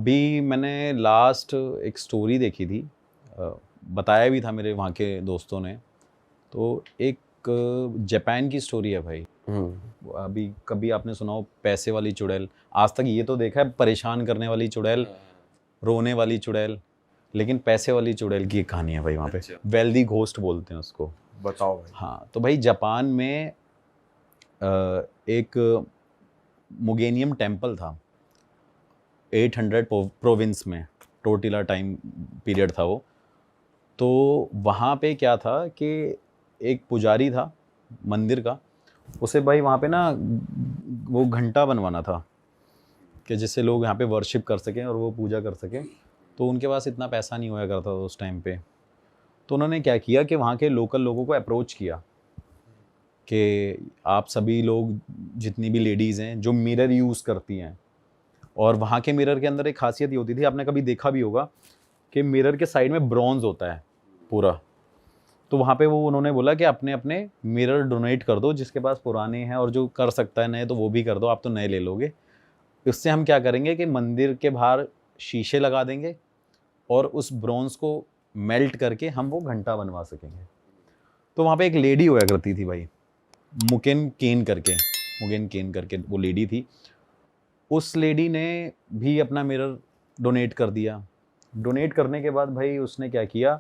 अभी मैंने लास्ट एक स्टोरी देखी थी, बताया भी था मेरे वहाँ के दोस्तों ने। तो एक जापान की स्टोरी है भाई। अभी कभी आपने सुना हो पैसे वाली चुड़ैल? आज तक ये तो देखा है परेशान करने वाली चुड़ैल, रोने वाली चुड़ैल, लेकिन पैसे वाली चुड़ैल की एक कहानी है भाई वहाँ पे। वेल्दी घोस्ट बोलते हैं उसको। बताओ भाई। हाँ, तो भाई जापान में एक मुगेनियम टेम्पल था 800 प्रोविंस में, टोटिला टाइम पीरियड था वो। तो वहाँ पे क्या था कि एक पुजारी था मंदिर का, उसे भाई वहाँ पे ना वो घंटा बनवाना था कि जिससे लोग यहाँ पे वर्शिप कर सकें और वो पूजा कर सकें। तो उनके पास इतना पैसा नहीं हुआ करता था उस टाइम पे। तो उन्होंने क्या किया कि वहाँ के लोकल लोगों को अप्रोच किया कि आप सभी लोग, जितनी भी लेडीज़ हैं जो मिरर यूज़ करती हैं, और वहाँ के मिरर के अंदर एक खासियत ये होती थी, आपने कभी देखा भी होगा कि मिरर के साइड में ब्रॉन्ज होता है पूरा। तो वहाँ पे वो उन्होंने बोला कि अपने अपने मिरर डोनेट कर दो, जिसके पास पुराने हैं, और जो कर सकता है नए तो वो भी कर दो, आप तो नए ले लोगे। इससे हम क्या करेंगे कि मंदिर के बाहर शीशे लगा देंगे और उस ब्रॉन्ज को मेल्ट करके हम वो घंटा बनवा सकेंगे। तो वहाँ पे एक लेडी हुआ करती थी भाई, मुकेन केन करके, मुगेन केन करके वो लेडी थी। उस लेडी ने भी अपना मिरर डोनेट कर दिया। डोनेट करने के बाद भाई उसने क्या किया,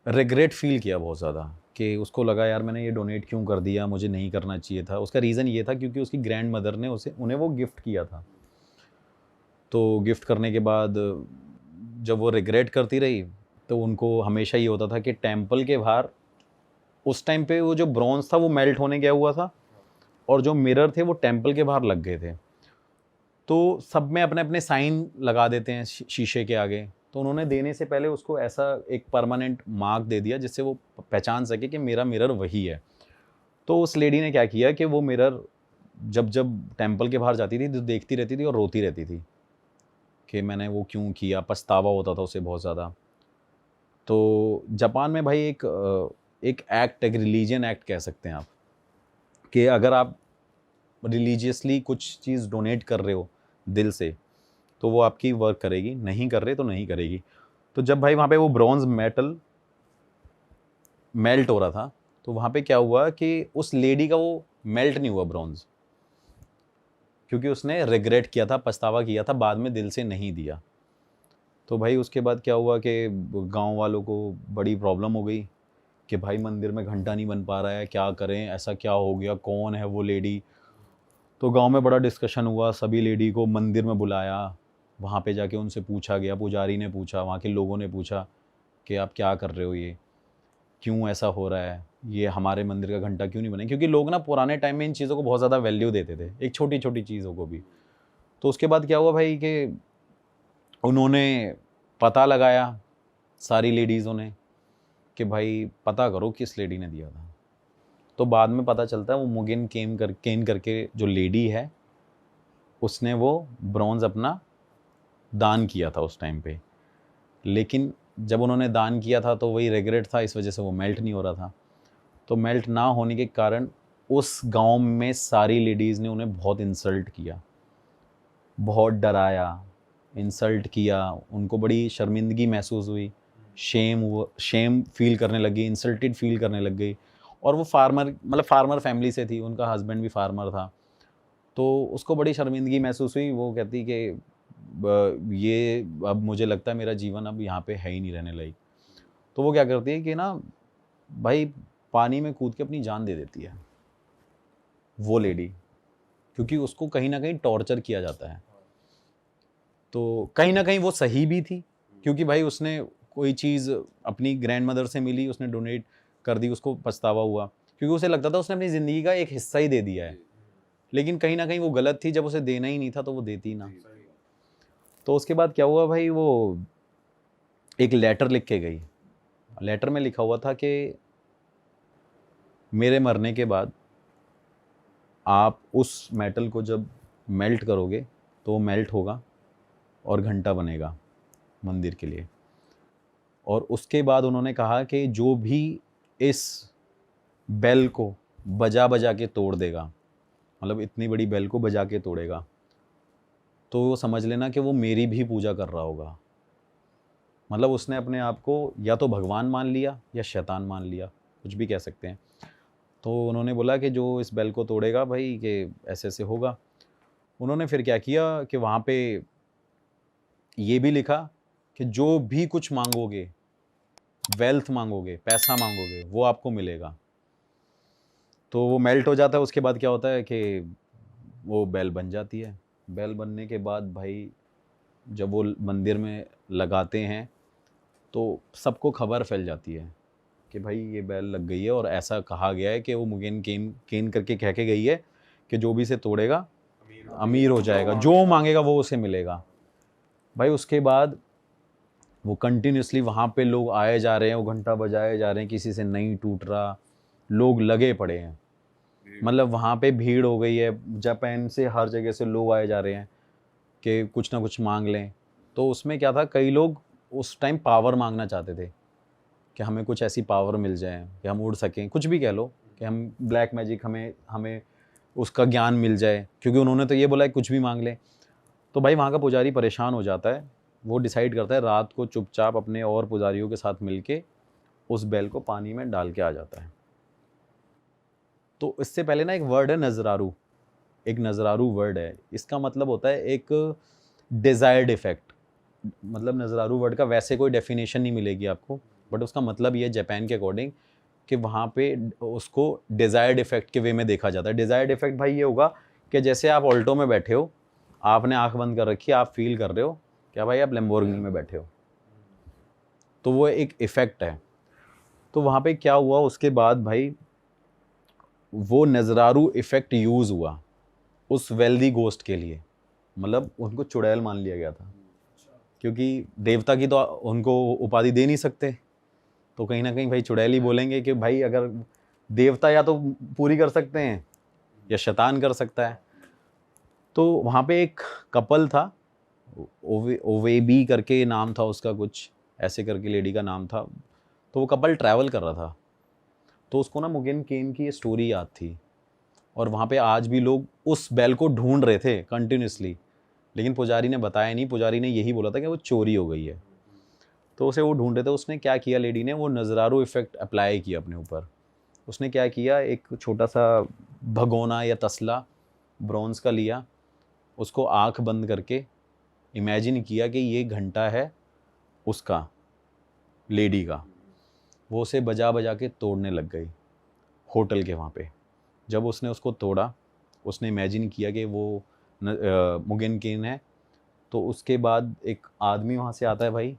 रिग्रेट फील किया बहुत ज़्यादा, कि उसको लगा यार मैंने ये डोनेट क्यों कर दिया, मुझे नहीं करना चाहिए था। उसका रीज़न ये था क्योंकि उसकी ग्रैंड मदर ने उन्हें वो गिफ्ट किया था। तो गिफ्ट करने के बाद जब वो रिग्रेट करती रही, तो उनको हमेशा ये होता था कि टेम्पल के बाहर उस टाइम पे वो जो ब्रॉन्ज था वो मेल्ट होने गया हुआ था, और जो मिरर थे वो टेम्पल के बाहर लग गए थे। तो सब में अपने अपने साइन लगा देते हैं शीशे के आगे। तो उन्होंने देने से पहले उसको ऐसा एक परमानेंट मार्क दे दिया जिससे वो पहचान सके कि मेरा मिरर वही है। तो उस लेडी ने क्या किया कि वो मिरर जब जब टेम्पल के बाहर जाती थी तो देखती रहती थी और रोती रहती थी कि मैंने वो क्यों किया, पछतावा होता था उसे बहुत ज़्यादा। तो जापान में भाई एक एक्ट, एक रिलीजियन एक्ट कह सकते हैं आप, कि अगर आप रिलीजियसली कुछ चीज़ डोनेट कर रहे हो दिल से, तो वो आपकी वर्क करेगी, नहीं कर रहे तो नहीं करेगी। तो जब भाई वहाँ पे वो ब्रॉन्ज मेटल मेल्ट हो रहा था, तो वहाँ पे क्या हुआ कि उस लेडी का वो मेल्ट नहीं हुआ ब्रॉन्ज, क्योंकि उसने रिग्रेट किया था, पछतावा किया था, बाद में दिल से नहीं दिया। तो भाई उसके बाद क्या हुआ कि गांव वालों को बड़ी प्रॉब्लम हो गई कि भाई मंदिर में घंटा नहीं बन पा रहा है, क्या करें, ऐसा क्या हो गया, कौन है वो लेडी। तो गांव में बड़ा डिस्कशन हुआ, सभी लेडी को मंदिर में बुलाया, वहाँ पे जाके उनसे पूछा गया, पुजारी ने पूछा, वहाँ के लोगों ने पूछा कि आप क्या कर रहे हो, ये क्यों ऐसा हो रहा है, ये हमारे मंदिर का घंटा क्यों नहीं बने। क्योंकि लोग ना पुराने टाइम में इन चीज़ों को बहुत ज़्यादा वैल्यू देते थे, एक छोटी छोटी चीज़ों को भी। तो उसके बाद क्या हुआ भाई कि उन्होंने पता लगाया, सारी लेडीज़ों ने, कि भाई पता करो किस लेडी ने दिया था। तो बाद में पता चलता है वो मुगिन केन करके जो लेडी है, उसने वो ब्रॉन्ज अपना दान किया था उस टाइम पे। लेकिन जब उन्होंने दान किया था तो वही रिग्रेट था, इस वजह से वो मेल्ट नहीं हो रहा था। तो मेल्ट ना होने के कारण उस गांव में सारी लेडीज़ ने उन्हें बहुत इंसल्ट किया, बहुत डराया, इंसल्ट किया, उनको बड़ी शर्मिंदगी महसूस हुई, शेम फील करने लगी, इंसल्टेड फील करने लग गई। और वो फार्मर फैमिली से थी, उनका हस्बैंड भी फार्मर था। तो उसको बड़ी शर्मिंदगी महसूस हुई। वो कहती कि ये अब मुझे लगता है मेरा जीवन अब यहाँ पे है ही नहीं रहने लायक। तो वो क्या करती है कि ना भाई पानी में कूद के अपनी जान दे देती है वो लेडी, क्योंकि उसको कहीं ना कहीं टॉर्चर किया जाता है। तो कहीं ना कहीं वो सही भी थी, क्योंकि भाई उसने कोई चीज़ अपनी ग्रैंड मदर से मिली, उसने डोनेट कर दी, उसको पछतावा हुआ, क्योंकि उसे लगता था उसने अपनी ज़िंदगी का एक हिस्सा ही दे दिया है। लेकिन कहीं ना कहीं वो गलत थी, जब उसे देना ही नहीं था तो वो देती ना। तो उसके बाद क्या हुआ भाई, वो एक लेटर लिख के गई। लेटर में लिखा हुआ था कि मेरे मरने के बाद आप उस मेटल को जब मेल्ट करोगे तो वो मेल्ट होगा और घंटा बनेगा मंदिर के लिए। और उसके बाद उन्होंने कहा कि जो भी इस बेल को बजा बजा के तोड़ देगा, मतलब इतनी बड़ी बेल को बजा के तोड़ेगा, तो वो समझ लेना कि वो मेरी भी पूजा कर रहा होगा। मतलब उसने अपने आप को या तो भगवान मान लिया या शैतान मान लिया, कुछ भी कह सकते हैं। तो उन्होंने बोला कि जो इस बेल को तोड़ेगा भाई कि ऐसे ऐसे होगा। उन्होंने फिर क्या किया कि वहाँ पे ये भी लिखा कि जो भी कुछ मांगोगे, वेल्थ मांगोगे, पैसा मांगोगे, वो आपको मिलेगा। तो वो मेल्ट हो जाता है। उसके बाद क्या होता है कि वो बेल बन जाती है। बेल बनने के बाद भाई जब वो मंदिर में लगाते हैं तो सबको खबर फैल जाती है कि भाई ये बेल लग गई है, और ऐसा कहा गया है कि वो मुगेन केन केन करके कह के गई है कि जो भी इसे तोड़ेगा अमीर हो जाएगा, जो मांगेगा वो उसे मिलेगा। भाई उसके बाद वो कंटिन्यूसली वहाँ पे लोग आए जा रहे हैं, वो घंटा बजाए जा रहे हैं, किसी से नहीं टूट रहा, लोग लगे पड़े हैं। मतलब वहाँ पे भीड़ हो गई है, जापान से हर जगह से लोग आए जा रहे हैं कि कुछ ना कुछ मांग लें। तो उसमें क्या था, कई लोग उस टाइम पावर मांगना चाहते थे कि हमें कुछ ऐसी पावर मिल जाए कि हम उड़ सकें, कुछ भी कह लो, कि हम ब्लैक मैजिक हमें उसका ज्ञान मिल जाए, क्योंकि उन्होंने तो ये बोला है कुछ भी मांग लें। तो भाई वहाँ का पुजारी परेशान हो जाता है। वो डिसाइड करता है रात को चुपचाप अपने और पुजारियों के साथ मिलके उस बेल को पानी में डाल के आ जाता है। तो इससे पहले ना एक वर्ड है नजरारू, एक नजरारू वर्ड है। इसका मतलब होता है एक डिजायर्ड इफेक्ट। मतलब नजरारू वर्ड का वैसे कोई डेफिनेशन नहीं मिलेगी आपको, बट उसका मतलब ये जापान के अकॉर्डिंग कि वहाँ पे उसको डिजायर्ड इफेक्ट के वे में देखा जाता है। डिजायर्ड इफेक्ट भाई ये होगा कि जैसे आप ऑल्टो में बैठे हो, आपने आंख बंद कर रखी है, आप फील कर रहे हो क्या भाई आप लैम्बोर्गिनी में बैठे हो, तो वो एक इफेक्ट है। तो वहाँ पे क्या हुआ उसके बाद भाई, वो नजरारू इफेक्ट यूज हुआ उस वेल्दी गोस्ट के लिए। मतलब उनको चुड़ैल मान लिया गया था, क्योंकि देवता की तो उनको उपाधि दे नहीं सकते, तो कहीं ना कहीं भाई चुड़ैल ही बोलेंगे कि भाई अगर देवता या तो पूरी कर सकते हैं या शैतान कर सकता है। तो वहाँ पे एक कपल था, ओवेबी करके नाम था उसका, कुछ ऐसे करके लेडी का नाम था। तो वो कपल ट्रैवल कर रहा था, तो उसको ना मुगेन केन की ये स्टोरी याद थी, और वहाँ पे आज भी लोग उस बैल को ढूंढ रहे थे कंटिन्यूसली, लेकिन पुजारी ने बताया नहीं। पुजारी ने यही बोला था कि वो चोरी हो गई है, तो उसे वो ढूंढ रहे थे। उसने क्या किया, लेडी ने वो नजरारू इफेक्ट अप्लाई किया अपने ऊपर। उसने क्या किया, एक छोटा सा भगोना या तसला ब्रॉन्ज का लिया, उसको आंख बंद करके इमेजिन किया कि ये घंटा है उसका, लेडी का। वो उसे बजा बजा के तोड़ने लग गई होटल के वहाँ पे। जब उसने उसको तोड़ा, उसने इमेजिन किया कि वो मुगेन केन है। तो उसके बाद एक आदमी वहाँ से आता है भाई,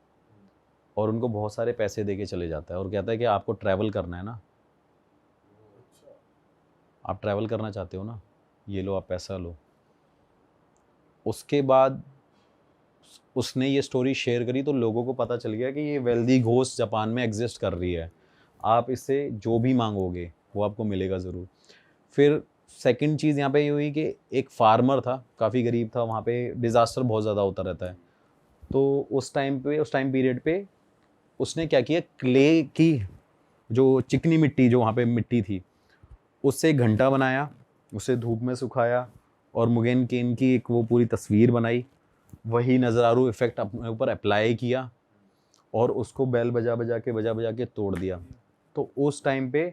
और उनको बहुत सारे पैसे दे के चले जाता है, और कहता है कि आपको ट्रैवल करना है ना, आप ट्रैवल करना चाहते हो ना, ये लो आप पैसा लो। उसके बाद उसने ये स्टोरी शेयर करी, तो लोगों को पता चल गया कि ये वेल्दी घोस्ट जापान में एग्जिस्ट कर रही है, आप इससे जो भी मांगोगे वो आपको मिलेगा ज़रूर। फिर सेकंड चीज़ यहाँ पे ये हुई कि एक फार्मर था, काफ़ी गरीब था, वहाँ पे डिज़ास्टर बहुत ज़्यादा होता रहता है। तो उस टाइम पीरियड पे उसने क्या किया, क्ले की जो चिकनी मिट्टी, जो वहाँ पे मिट्टी थी, उससे एक घंटा बनाया, उसे धूप में सुखाया, और मुगेन केन की एक वो पूरी तस्वीर बनाई, वही नजरारू इफेक्ट अपने ऊपर अप्लाई किया, और उसको बैल बजा बजा के तोड़ दिया। तो उस टाइम पे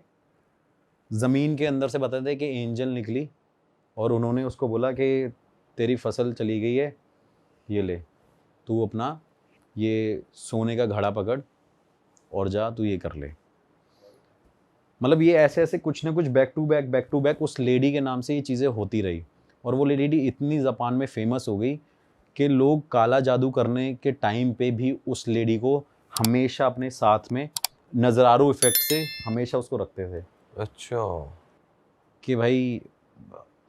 ज़मीन के अंदर से बताते थे कि एंजल निकली, और उन्होंने उसको बोला कि तेरी फसल चली गई है, ये ले तू अपना ये सोने का घड़ा पकड़ और जा तू ये कर ले। मतलब ये ऐसे ऐसे कुछ ना कुछ बैक टू बैक उस लेडी के नाम से ये चीज़ें होती रही, और वो लेडी इतनी जापान में फेमस हो गई कि लोग काला जादू करने के टाइम पे भी उस लेडी को हमेशा अपने साथ में नजरारू इफेक्ट से हमेशा उसको रखते थे। अच्छा, कि भाई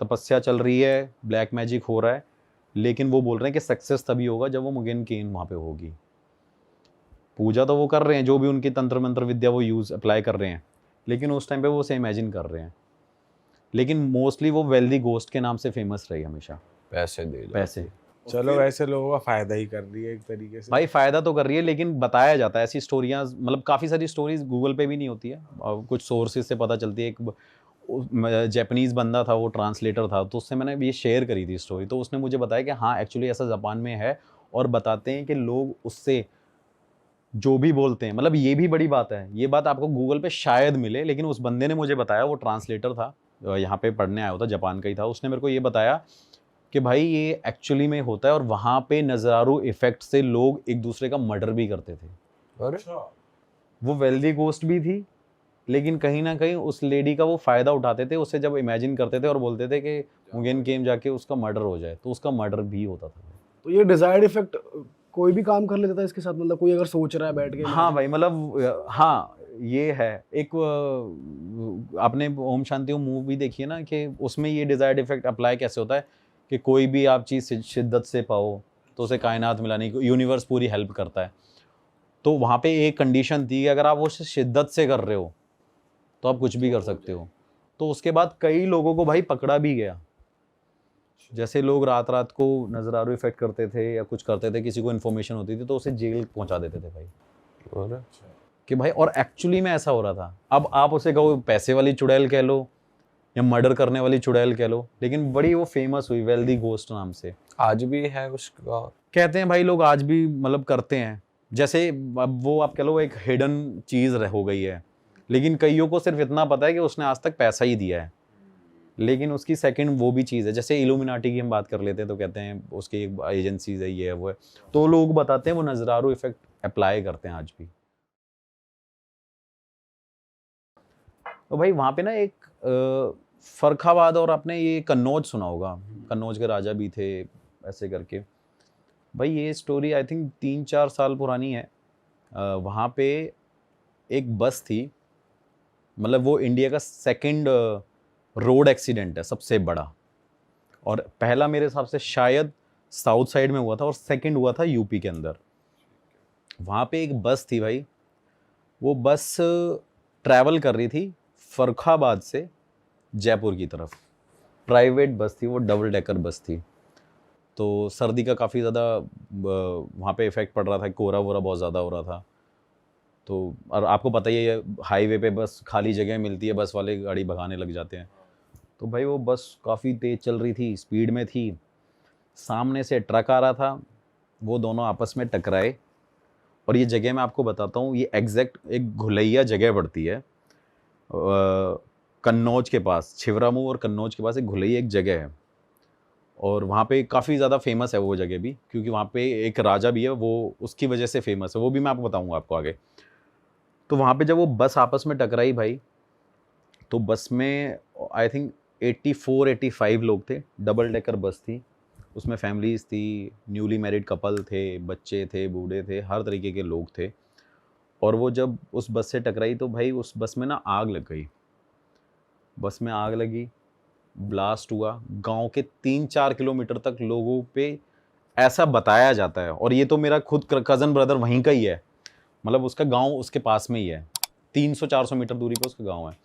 तपस्या चल रही है, ब्लैक मैजिक हो रहा है, लेकिन वो बोल रहे हैं कि सक्सेस तभी होगा जब वो मुगेन केन वहाँ पे होगी। पूजा तो वो कर रहे हैं, जो भी उनकी तंत्र मंत्र विद्या वो अप्लाई कर रहे हैं, लेकिन उस टाइम पे वो उसे इमेजिन कर रहे हैं। लेकिन मोस्टली वो वेल्दी गोस्ट के नाम से फेमस रही हमेशा, पैसे दे दो। पैसे। चलो वैसे लोगों का फायदा ही कर रही है एक तरीके से। भाई फ़ायदा तो कर रही है, लेकिन बताया जाता है ऐसी स्टोरियाँ, मतलब काफ़ी सारी स्टोरीज गूगल पे भी नहीं होती है, और कुछ सोर्सेज से पता चलती है। एक जापानीज़ बंदा था, वो ट्रांसलेटर था, तो उससे मैंने ये शेयर करी थी स्टोरी। तो उसने मुझे बताया कि हाँ एक्चुअली ऐसा जापान में है, और बताते हैं कि लोग उससे जो भी बोलते हैं, मतलब ये भी बड़ी बात है, ये बात आपको गूगल पे शायद मिले, लेकिन उस बंदे ने मुझे बताया, वो ट्रांसलेटर था, यहाँ पे पढ़ने आया हुआ था, जापान का ही था, उसने मेरे को ये बताया कि भाई ये एक्चुअली में होता है, और वहाँ पे नज़ारू इफेक्ट से लोग एक दूसरे का मर्डर भी करते थे। अरे वो वेल्दी गोस्ट भी थी, लेकिन कहीं ना कहीं उस लेडी का वो फ़ायदा उठाते थे, उससे जब इमेजिन करते थे और बोलते थे कि मुगेन गेम जाके उसका मर्डर हो जाए, तो उसका मर्डर भी होता था। तो ये डिजायर्ड इफेक्ट कोई भी काम कर लेता था इसके साथ, मतलब कोई अगर सोच रहा है बैठ के? हाँ भाई, मतलब हाँ ये है एक आपने ओम शांति ओम मूवी देखी है ना, कि उसमें ये डिजायर्ड इफेक्ट अप्लाई कैसे होता है कि कोई भी आप चीज़ शिद्दत से पाओ तो उसे कायनात मिलाने की यूनिवर्स पूरी हेल्प करता है। तो वहाँ पे एक कंडीशन थी कि अगर आप उसे शिद्दत से कर रहे हो तो आप कुछ भी कर सकते हो। तो उसके बाद कई लोगों को भाई पकड़ा भी गया, जैसे लोग रात रात को नजरारू इफेक्ट करते थे या कुछ करते थे, किसी को इन्फॉर्मेशन होती थी तो उसे जेल पहुंचा देते थे भाई। कि भाई, और एक्चुअली में ऐसा हो रहा था। अब आप उसे कहो पैसे वाली चुड़ैल कह लो या मर्डर करने वाली चुड़ैल कह लो, लेकिन बड़ी वो फेमस हुई वेल्दी घोस्ट नाम से। आज भी है उसका, कहते हैं भाई लोग आज भी मतलब करते हैं, जैसे अब वो आप कह लो एक हिडन चीज़ हो गई है, लेकिन कईयों को सिर्फ इतना पता है कि उसने आज तक पैसा ही दिया है, लेकिन उसकी सेकंड वो भी चीज़ है। जैसे इल्यूमिनाटी की हम बात कर लेते हैं तो कहते हैं उसकी एक एजेंसीज है, ये है वो है, तो लोग बताते हैं वो नजरारू इफेक्ट अप्लाई करते हैं आज भी। तो भाई वहाँ पे ना एक फरखाबाद, और आपने ये कन्नौज सुना होगा, कन्नौज के राजा भी थे ऐसे करके। भाई ये स्टोरी आई थिंक 3-4 साल पुरानी है। वहाँ पे एक बस थी, मतलब वो इंडिया का सेकंड रोड एक्सीडेंट है सबसे बड़ा, और पहला मेरे हिसाब से शायद साउथ साइड में हुआ था और सेकंड हुआ था यूपी के अंदर। वहाँ पे एक बस थी भाई, वो बस ट्रैवल कर रही थी फर्रुखाबाद से जयपुर की तरफ। प्राइवेट बस थी वो, डबल डेकर बस थी। तो सर्दी का काफ़ी ज़्यादा वहाँ पे इफ़ेक्ट पड़ रहा था, कोहरा वोरा बहुत ज़्यादा हो रहा था। तो और आपको पता ही है हाईवे पे बस खाली जगह मिलती है, बस वाले गाड़ी भगाने लग जाते हैं। तो भाई वो बस काफ़ी तेज़ चल रही थी, स्पीड में थी, सामने से ट्रक आ रहा था, वो दोनों आपस में टकराए। और ये जगह मैं आपको बताता हूँ, ये एग्जैक्ट एक घुलैया जगह पड़ती है कन्नौज के पास, छिबरामऊ और कन्नौज के पास एक घुलैया एक जगह है, और वहाँ पे काफ़ी ज़्यादा फेमस है वो जगह भी, क्योंकि वहाँ पे एक राजा भी है, वो उसकी वजह से फेमस है, वो भी मैं आपको बताऊँगा आपको आगे। तो वहाँ पे जब वो बस आपस में टकराई भाई, तो बस में आई थिंक 84-85 लोग थे, डबल डेकर बस थी, उसमें फैमिलीज़ थी, न्यूली मैरिड कपल थे, बच्चे थे, बूढ़े थे, हर तरीके के लोग थे। और वो जब उस बस से टकराई तो भाई उस बस में ना आग लग गई, बस में आग लगी, ब्लास्ट हुआ, गांव के 3-4 किलोमीटर तक लोगों पे ऐसा बताया जाता है। और ये तो मेरा खुद कज़न ब्रदर वहीं का ही है, मतलब उसका गांव उसके पास में ही है, 300-400 मीटर दूरी पे उसका गांव है।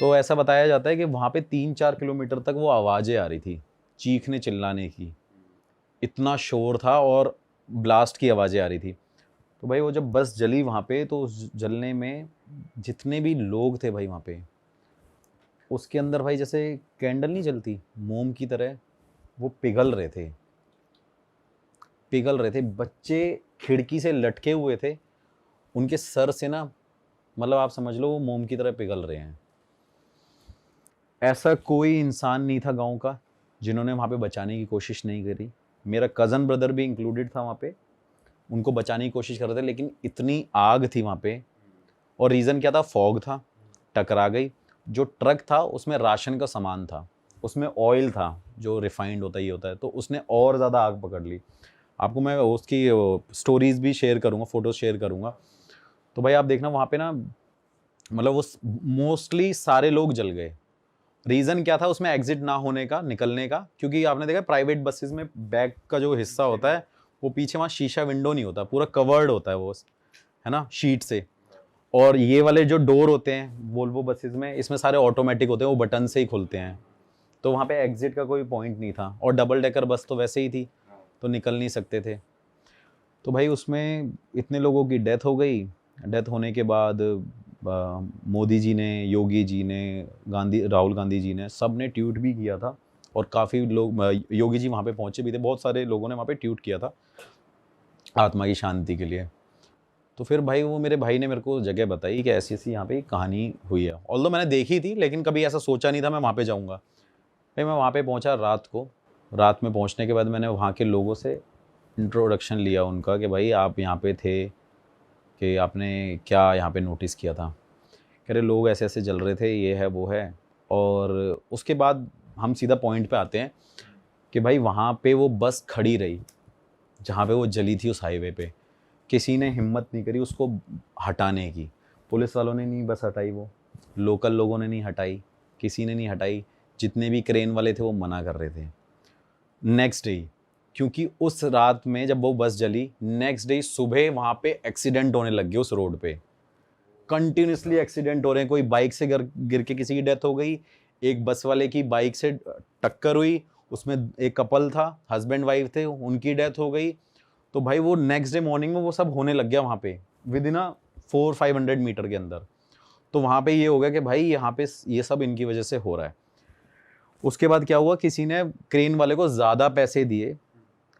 तो ऐसा बताया जाता है कि वहाँ पे 3-4 किलोमीटर तक वो आवाज़ें आ रही थी, चीखने चिल्लाने की, इतना शोर था और ब्लास्ट की आवाज़ें आ रही थी। तो भाई वो जब बस जली वहाँ पे, तो उस जलने में जितने भी लोग थे भाई वहाँ पे, उसके अंदर भाई जैसे कैंडल नहीं जलती मोम की तरह, वो पिघल रहे थे, पिघल रहे थे। बच्चे खिड़की से लटके हुए थे, उनके सर से ना, मतलब आप समझ लो वो मोम की तरह पिघल रहे हैं। ऐसा कोई इंसान नहीं था गांव का जिन्होंने वहाँ पे बचाने की कोशिश नहीं करी। मेरा कज़न ब्रदर भी इंक्लूडेड था वहाँ पे, उनको बचाने की कोशिश कर रहे थे, लेकिन इतनी आग थी वहाँ पे। और रीज़न क्या था? फॉग था, टकरा गई। जो ट्रक था उसमें राशन का सामान था, उसमें ऑयल था जो रिफाइंड होता ही होता है, तो उसने और ज़्यादा आग पकड़ ली। आपको मैं उसकी स्टोरीज़ भी शेयर करूँगा, फ़ोटोज़ शेयर करूँगा। तो भाई आप देखना वहाँ पे ना, मतलब वो मोस्टली सारे लोग जल गए। रीज़न क्या था उसमें एग्जिट ना होने का, निकलने का? क्योंकि आपने देखा प्राइवेट बसेस में बैक का जो हिस्सा होता है वो पीछे वहाँ शीशा विंडो नहीं होता, पूरा कवर्ड होता है वो, है ना, शीट से। और ये वाले जो डोर होते हैं वोल्वो बसेस में, इसमें सारे ऑटोमेटिक होते हैं, वो बटन से ही खुलते हैं। तो वहाँ पे एग्जिट का कोई पॉइंट नहीं था, और डबल डेकर बस तो वैसे ही थी, तो निकल नहीं सकते थे। तो भाई उसमें इतने लोगों की डेथ हो गई। डेथ होने के बाद मोदी जी ने, योगी जी ने, राहुल गांधी जी ने, सब ने ट्वीट भी किया था और काफ़ी लोग, योगी जी वहाँ पे पहुँचे भी थे, बहुत सारे लोगों ने वहाँ पे ट्वीट किया था आत्मा की शांति के लिए। तो फिर भाई वो मेरे भाई ने मेरे को जगह बताई कि ऐसी ऐसी यहाँ पे कहानी हुई है। ऑल्दो मैंने देखी थी लेकिन कभी ऐसा सोचा नहीं था मैं वहाँ पे जाऊँगा। फिर मैं वहाँ पे पहुँचा रात को। रात में पहुँचने के बाद मैंने वहाँ के लोगों से इंट्रोडक्शन लिया उनका कि भाई आप यहाँ पे थे, कि आपने क्या यहाँ पे नोटिस किया था। कह रहे लोग ऐसे ऐसे जल रहे थे, ये है वो है। और उसके बाद हम सीधा पॉइंट पे आते हैं कि भाई वहाँ पे वो बस खड़ी रही जहाँ पे वो जली थी उस हाईवे पे। किसी ने हिम्मत नहीं करी उसको हटाने की। पुलिस वालों ने नहीं बस हटाई, वो लोकल लोगों ने नहीं हटाई, किसी ने नहीं हटाई। जितने भी क्रेन वाले थे वो मना कर रहे थे। नेक्स्ट डे, क्योंकि उस रात में जब वो बस जली, नेक्स्ट डे सुबह वहाँ पे एक्सीडेंट होने लग गए उस रोड पे। कंटिन्यूसली एक्सीडेंट हो रहे हैं। कोई बाइक से गिर के किसी की डेथ हो गई, एक बस वाले की बाइक से टक्कर हुई, उसमें एक कपल था, हस्बैंड वाइफ थे, उनकी डेथ हो गई। तो भाई वो नेक्स्ट डे मॉर्निंग में वो सब होने लग गया वहाँ पे, विद इन 400-500 मीटर के अंदर। तो वहाँ पे ये हो गया कि भाई यहाँ पे ये सब इनकी वजह से हो रहा है। उसके बाद क्या हुआ, किसी ने क्रेन वाले को ज़्यादा पैसे दिए।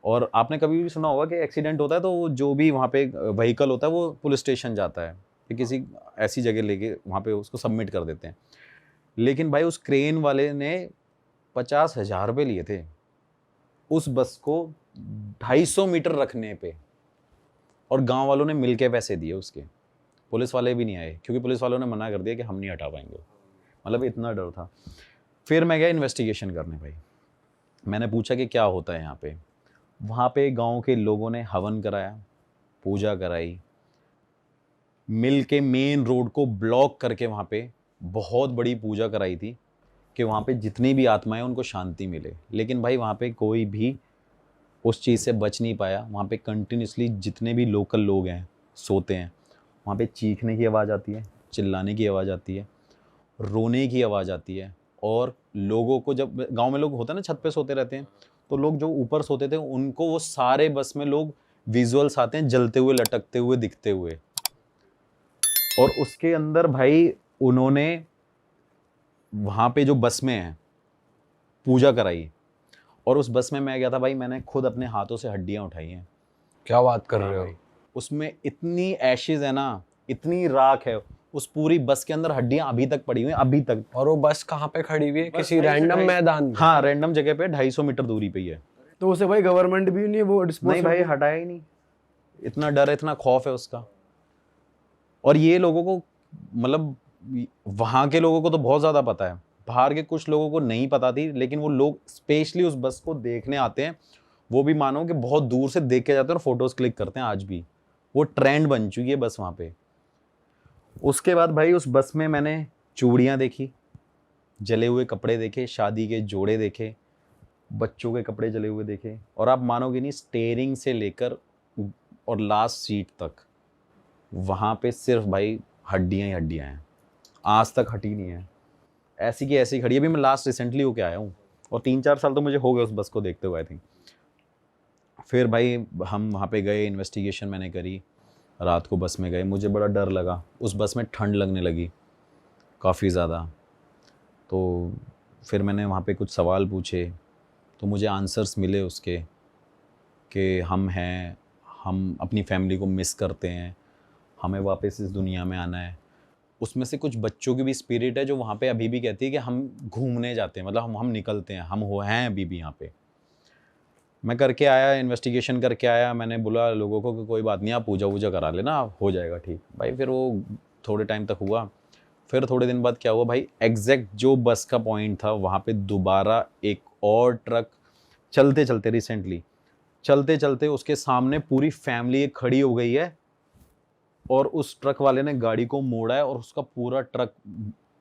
और आपने कभी भी सुना होगा कि एक्सीडेंट होता है तो जो भी वहाँ पे व्हीकल होता है वो पुलिस स्टेशन जाता है, कि किसी ऐसी जगह लेके वहाँ पे उसको सबमिट कर देते हैं। लेकिन भाई उस क्रेन वाले ने 50,000 रुपये लिए थे उस बस को 250 मीटर रखने पे, और गांव वालों ने मिलके पैसे दिए उसके। पुलिस वाले भी नहीं आए क्योंकि पुलिस वालों ने मना कर दिया कि हम नहीं हटा पाएंगे। मतलब इतना डर था। फिर मैं गया इन्वेस्टिगेशन करने भाई। मैंने पूछा कि क्या होता है यहाँ पे। वहाँ पे गांव के लोगों ने हवन कराया, पूजा कराई, मिल के मेन रोड को ब्लॉक करके वहाँ पे बहुत बड़ी पूजा कराई थी कि वहाँ पे जितनी भी आत्माएं उनको शांति मिले। लेकिन भाई वहाँ पे कोई भी उस चीज़ से बच नहीं पाया। वहाँ पे कंटिन्यूसली जितने भी लोकल लोग हैं सोते हैं, वहाँ पे चीखने की आवाज़ आती है, चिल्लाने की आवाज़ आती है, रोने की आवाज़ आती है। और लोगों को, जब गांव में लोग होते हैं ना छत पे सोते रहते हैं, तो लोग जो ऊपर सोते थे उनको वो सारे बस में लोग विजुअल्स आते हैं जलते हुए, लटकते हुए, दिखते हुए। और उसके अंदर भाई उन्होंने वहाँ पे जो बस में है पूजा कराई। और उस बस में मैं गया था भाई, मैंने खुद अपने हाथों से हड्डियाँ उठाई हैं। क्या बात कर रहे हो? उसमें इतनी एशेज है ना, इतनी राख है उस पूरी बस के अंदर, हड्डियां अभी तक पड़ी हुई हैं, अभी तक। और वो बस कहाँ पे खड़ी हुई है? बस किसी भाई से रैंडम 250 मैदान में? हाँ, रैंडम जगह पे 250 मीटर दूरी पे ही है। तो उसे भाई गवर्नमेंट भी नहीं वो डिस्पोज नहीं भाई, हटाया ही नहीं। इतना डर है, इतना खौफ है उसका। और ये लोगों को, मतलब वहाँ के लोगों को तो बहुत ज़्यादा पता है, बाहर के कुछ लोगों को नहीं पता थी। लेकिन वो लोग स्पेशली उस बस को देखने आते हैं। वो भी मानो कि बहुत दूर से देख के जाते हैं और फोटोज क्लिक करते हैं। आज भी वो ट्रेंड बन चुकी है बस वहाँ पे। उसके बाद भाई उस बस में मैंने चूड़ियाँ देखी, जले हुए कपड़े देखे, शादी के जोड़े देखे, बच्चों के कपड़े जले हुए देखे। और आप मानोगे नहीं, स्टेयरिंग से लेकर और लास्ट सीट तक वहाँ पे सिर्फ भाई हड्डियाँ ही हड्डियाँ हैं, आज तक हटी नहीं है। ऐसी की ऐसी खड़ी है। अभी मैं लास्ट रिसेंटली होके आया हूँ और 3-4 साल तो मुझे हो गए उस बस को देखते हुए, आई थिंक। फिर भाई हम वहाँ पे गए, इन्वेस्टिगेशन मैंने करी। रात को बस में गए, मुझे बड़ा डर लगा। उस बस में ठंड लगने लगी काफ़ी ज़्यादा। तो फिर मैंने वहाँ पे कुछ सवाल पूछे, तो मुझे आंसर्स मिले उसके, कि हम हैं, हम अपनी फैमिली को मिस करते हैं, हमें वापस इस दुनिया में आना है। उसमें से कुछ बच्चों की भी स्पिरिट है जो वहाँ पे अभी भी कहती है कि हम घूमने जाते हैं, मतलब हम निकलते हैं, हम हो हैं अभी भी यहाँ पे। मैं करके आया, इन्वेस्टिगेशन करके आया। मैंने बोला लोगों को कि कोई बात नहीं, आप पूजा वूजा करा लेना, हो जाएगा ठीक। भाई फिर वो थोड़े टाइम तक हुआ। फिर थोड़े दिन बाद क्या हुआ भाई, एग्जैक्ट जो बस का पॉइंट था वहाँ पे दोबारा एक और ट्रक चलते चलते, रिसेंटली चलते चलते उसके सामने पूरी फैमिली एक खड़ी हो गई है। और उस ट्रक वाले ने गाड़ी को मोड़ा है और उसका पूरा ट्रक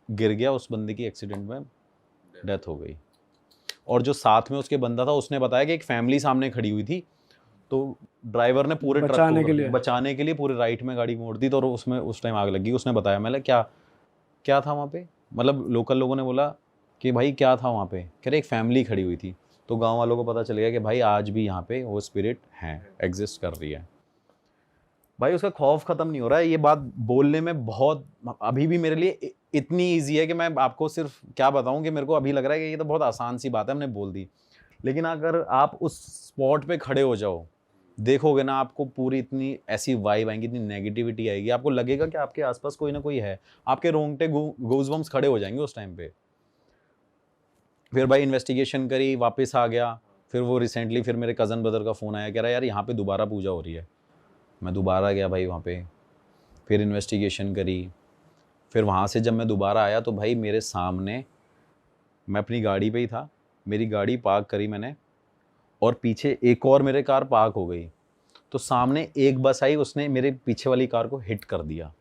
गिर गया। उस बंदे की एक्सीडेंट में डेथ हो गई। और जो साथ में उसके बंदा था उसने बताया कि एक फैमिली सामने खड़ी हुई थी, तो ड्राइवर ने पूरे ट्रक को बचाने के लिए पूरे राइट में गाड़ी मोड़ दी। तो उसमें उस टाइम आग लगी। उसने बताया, मैंने क्या क्या था वहाँ पे, मतलब लोकल लोगों ने बोला कि भाई क्या था वहाँ पे। कह रहे एक फैमिली खड़ी हुई थी। तो गांव वालों को पता चल गया कि भाई आज भी यहाँ पे वो स्पिरिट हैं, एग्जिस्ट कर रही है। भाई उसका खौफ खत्म नहीं हो रहा है। ये बात बोलने में बहुत अभी भी मेरे लिए इतनी ईजी है कि मैं आपको सिर्फ क्या बताऊं कि मेरे को अभी लग रहा है कि ये तो बहुत आसान सी बात है, हमने बोल दी। लेकिन अगर आप उस स्पॉट पे खड़े हो जाओ, देखोगे ना, आपको पूरी इतनी ऐसी वाइब आएंगी, इतनी नेगेटिविटी आएगी, आपको लगेगा कि आपके आसपास कोई ना कोई है, आपके रोंगटे गूज़बम्प्स खड़े हो जाएंगे उस टाइम पे। फिर भाई इन्वेस्टिगेशन करी, वापस आ गया। फिर वो रिसेंटली फिर मेरे कज़न ब्रदर का फ़ोन आया, कह रहा है यार यहाँ पे दोबारा पूजा हो रही है। मैं दोबारा गया भाई वहाँ पे, फिर इन्वेस्टिगेशन करी। फिर वहाँ से जब मैं दोबारा आया तो भाई मेरे सामने, मैं अपनी गाड़ी पे ही था, मेरी गाड़ी पार्क करी मैंने और पीछे एक और मेरे कार पार्क हो गई। तो सामने एक बस आई, उसने मेरे पीछे वाली कार को हिट कर दिया।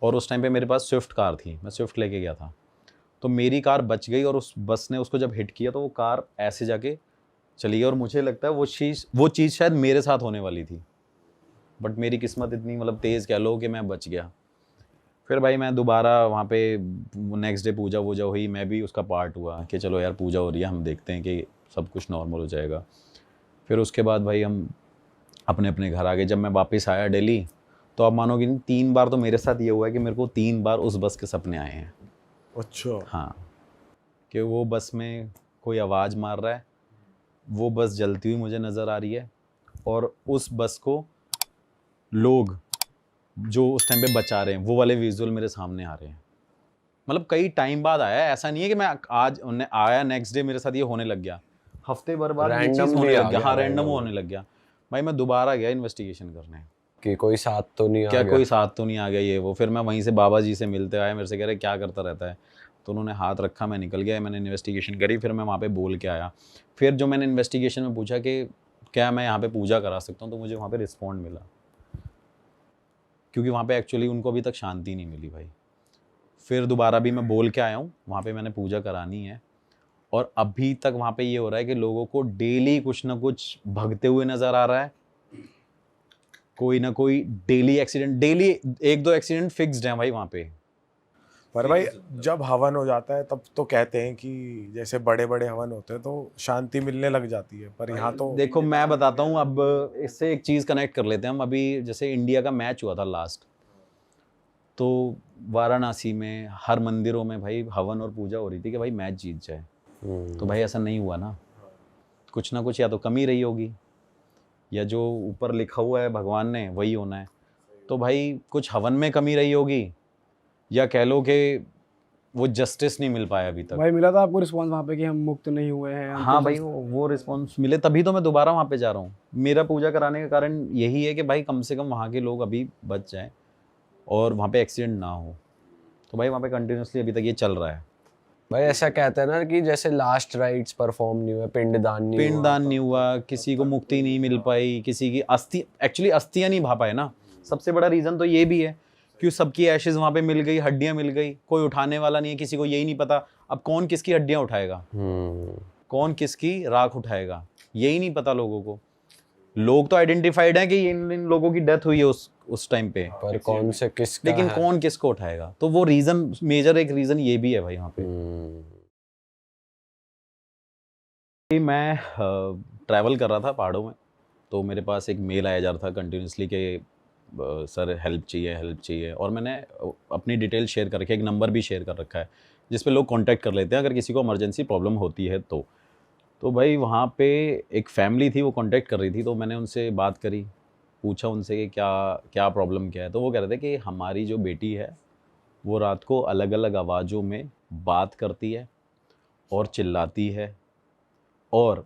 और उस टाइम पे मेरे पास स्विफ्ट कार थी, मैं स्विफ्ट लेके गया था। तो मेरी कार बच गई और उस बस ने उसको जब हिट किया तो वो कार ऐसे जाके चली गई। और मुझे लगता है वो चीज़ शायद मेरे साथ होने वाली थी, बट मेरी किस्मत इतनी मतलब तेज़ कह लो कि मैं बच गया। फिर भाई मैं दोबारा वहाँ पे नेक्स्ट डे पूजा वूजा हुई, मैं भी उसका पार्ट हुआ कि चलो यार पूजा हो रही है, हम देखते हैं कि सब कुछ नॉर्मल हो जाएगा। फिर उसके बाद भाई हम अपने अपने घर आ गए। जब मैं वापस आया दिल्ली, तो आप मानोगे नहीं, 3 बार तो मेरे साथ ये हुआ है कि मेरे को 3 बार उस बस के सपने आए हैं। अच्छा। हाँ, कि वो बस में कोई आवाज़ मार रहा है, वो बस जलती हुई मुझे नज़र आ रही है, और उस बस को लोग जो उस टाइम पे बचा रहे हैं, वो वाले विजुअल मेरे सामने आ रहे हैं। मतलब कई टाइम बाद आया है, ऐसा नहीं है कि मैं आज उन्हें आया नेक्स्ट डे मेरे साथ ये होने लग गया, हफ्ते भर बाद ये चीज़ Randomly होने आ लग गया। गया, हाँ, रैंडम randomly। होने लग गया। भाई मैं दोबारा गया इन्वेस्टिगेशन करने, कि कोई साथ तो नहीं आ क्या गया। कोई साथ तो नहीं आ गया ये वो। फिर मैं वहीं से बाबा जी से मिलते आया, मेरे से कह रहे क्या करता रहता है, तो उन्होंने हाथ रखा, मैं निकल गया, मैंने इन्वेस्टिगेशन करी, फिर मैं वहाँ पे बोल के आया। फिर जो मैंने इन्वेस्टिगेशन में पूछा कि क्या मैं यहाँ पे पूजा करा सकता हूँ, तो मुझे वहाँ पे रिस्पॉन्ड मिला, क्योंकि वहाँ पे एक्चुअली उनको अभी तक शांति नहीं मिली भाई। फिर दोबारा भी मैं बोल के आया हूँ, वहाँ पे मैंने पूजा करानी है, और अभी तक वहाँ पे ये हो रहा है कि लोगों को डेली कुछ ना कुछ भगते हुए नज़र आ रहा है। कोई ना कोई daily accident, daily 1-2 accident fixed हैं भाई वहाँ पे। पर भाई जब हवन हो जाता है तब तो कहते हैं कि जैसे बड़े बड़े हवन होते हैं तो शांति मिलने लग जाती है, पर यहाँ तो देखो मैं बताता हूँ, अब इससे एक चीज़ कनेक्ट कर लेते हैं हम। अभी जैसे इंडिया का मैच हुआ था लास्ट, तो वाराणसी में हर मंदिरों में भाई हवन और पूजा हो रही थी कि भाई मैच जीत जाए। तो भाई ऐसा नहीं हुआ ना, कुछ ना कुछ या तो कमी रही होगी, या जो ऊपर लिखा हुआ है भगवान ने वही होना है। तो भाई कुछ हवन में कमी रही होगी, या कह लो कि वो जस्टिस नहीं मिल पाया अभी तक। भाई मिला था आपको रिस्पांस वहाँ पे कि हम मुक्त नहीं हुए हैं? हम हाँ तो भाई, वो रिस्पॉन्स मिले, तभी तो मैं दोबारा वहाँ पे जा रहा हूँ। मेरा पूजा कराने का कारण यही है कि भाई कम से कम वहाँ के लोग अभी बच जाएं और वहाँ पे एक्सीडेंट ना हो। तो भाई वहाँ पे कंटिन्यूसली अभी तक ये चल रहा है। भाई ऐसा कहते हैं ना कि जैसे लास्ट राइट्स परफॉर्म नहीं हुए, पिंडदान नहीं हुआ। पिंडदान नहीं हुआ, किसी को मुक्ति नहीं मिल पाई, किसी की एक्चुअली अस्थियाँ नहीं भा पाए ना। सबसे बड़ा रीज़न तो ये भी है कि सबकी एशेज वहाँ पे मिल गई, हड्डियाँ मिल गई, कोई उठाने वाला नहीं है, किसी को यही नहीं पता अब कौन किसकी हड्डियाँ उठाएगा, कौन किसकी राख उठाएगा, यही नहीं पता लोगों को। लोग तो आइडेंटिफाइड हैं कि इन लोगों की डेथ हुई है उस टाइम पे, पर कौन से किसका लेकिन है? कौन किसको उठाएगा। तो वो रीज़न, मेजर एक रीज़न ये भी है भाई वहाँ पे। मैं ट्रैवल कर रहा था पहाड़ों में, तो मेरे पास एक मेल आया जा रहा था कंटिन्यूसली कि सर हेल्प चाहिए, और मैंने अपनी डिटेल शेयर कर रखी है, एक नंबर भी शेयर कर रखा है जिस पे लोग कांटेक्ट कर लेते हैं अगर किसी को इमरजेंसी प्रॉब्लम होती है तो भाई वहाँ पे एक फैमिली थी, वो कांटेक्ट कर रही थी, तो मैंने उनसे बात करी, पूछा उनसे कि क्या प्रॉब्लम क्या है। तो वो कह रहे थे कि हमारी जो बेटी है वो रात को अलग अलग आवाज़ों में बात करती है और चिल्लाती है, और